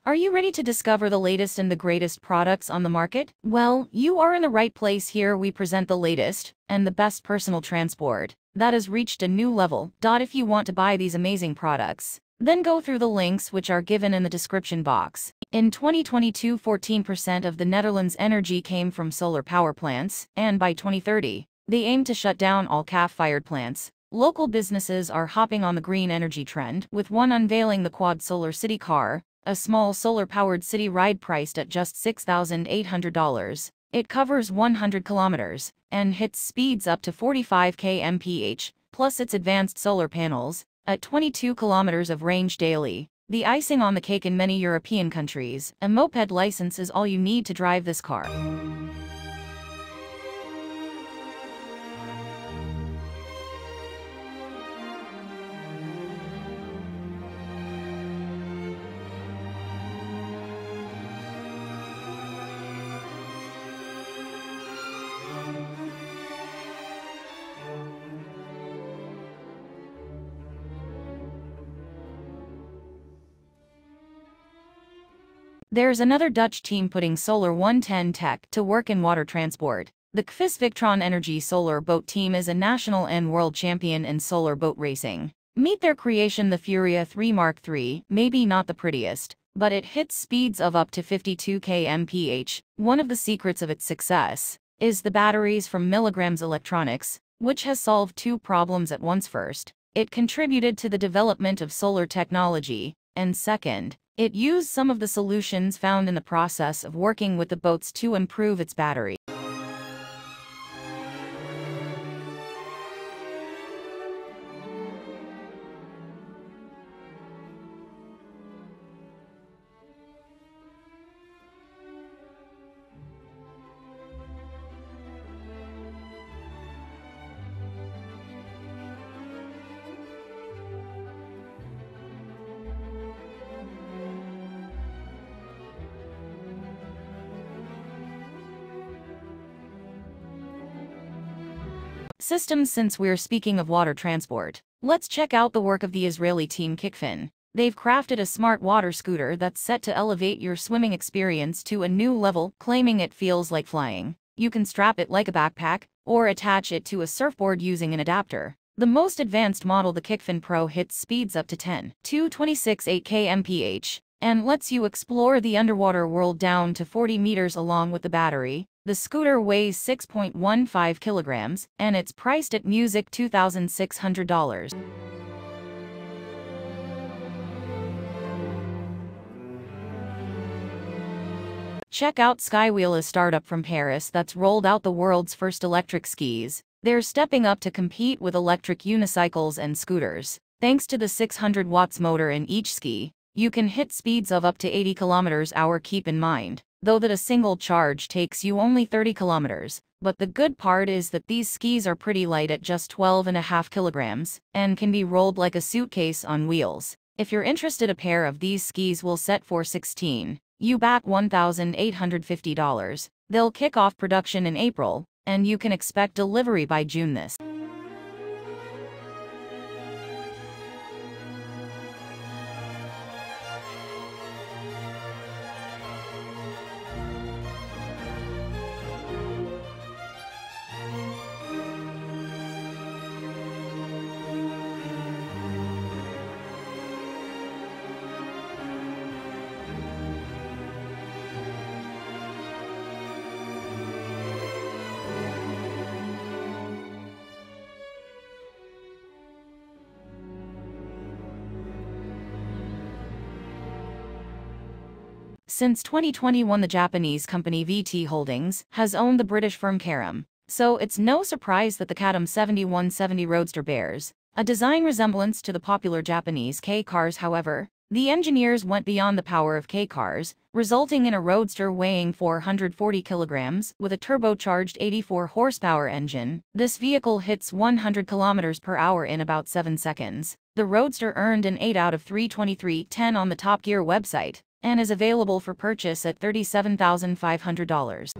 Are you ready to discover the latest and the greatest products on the market? Well, you are in the right place. Here we present the latest and the best personal transport that has reached a new level. If you want to buy these amazing products, then go through the links which are given in the description box. In 2022, 14% of the Netherlands' energy came from solar power plants, and by 2030, they aim to shut down all coal-fired plants. Local businesses are hopping on the green energy trend, with one unveiling the Quad Solar City car, a small solar-powered city ride priced at just $6,800. It covers 100 kilometers and hits speeds up to 45 km/h, plus its advanced solar panels, at 22 kilometers of range daily. The icing on the cake in many European countries, a moped license is all you need to drive this car. There's another Dutch team putting Solar 110 tech to work in water transport. The CLAFIS Victron Energy Solar Boat Team is a national and world champion in solar boat racing. Meet their creation, the Furia 3 Mark III, maybe not the prettiest, but it hits speeds of up to 52 km/h. One of the secrets of its success is the batteries from Milligrams Electronics, which has solved two problems at once. First, it contributed to the development of solar technology, and second, it used some of the solutions found in the process of working with the boats to improve its battery. Systems. Since we're speaking of water transport, let's check out the work of the Israeli team Kikfin. They've crafted a smart water scooter that's set to elevate your swimming experience to a new level, claiming it feels like flying. You can strap it like a backpack, or attach it to a surfboard using an adapter. The most advanced model, the Kikfin Pro, hits speeds up to 10 to 26.8 km/h, and lets you explore the underwater world down to 40 meters. Along with the battery, the scooter weighs 6.15 kilograms, and it's priced at music $2,600. Check out SKWHEEL, a startup from Paris that's rolled out the world's first electric skis. They're stepping up to compete with electric unicycles and scooters. Thanks to the 600 watts motor in each ski, you can hit speeds of up to 80 km/h. Keep in mind, though, that a single charge takes you only 30 kilometers, but the good part is that these skis are pretty light at just 12.5 kilograms, and can be rolled like a suitcase on wheels. If you're interested, a pair of these skis will set for $1,850. They'll kick off production in April, and you can expect delivery by June this. Since 2021, the Japanese company VT Holdings has owned the British firm Caterham, so it's no surprise that the Caterham 7170 Roadster bears a design resemblance to the popular Japanese K cars. However, the engineers went beyond the power of K cars, resulting in a roadster weighing 440 kilograms with a turbocharged 84 horsepower engine. This vehicle hits 100 kilometers per hour in about 7 seconds. The Roadster earned an 8 out of 323/10 on the Top Gear website, and is available for purchase at $37,500.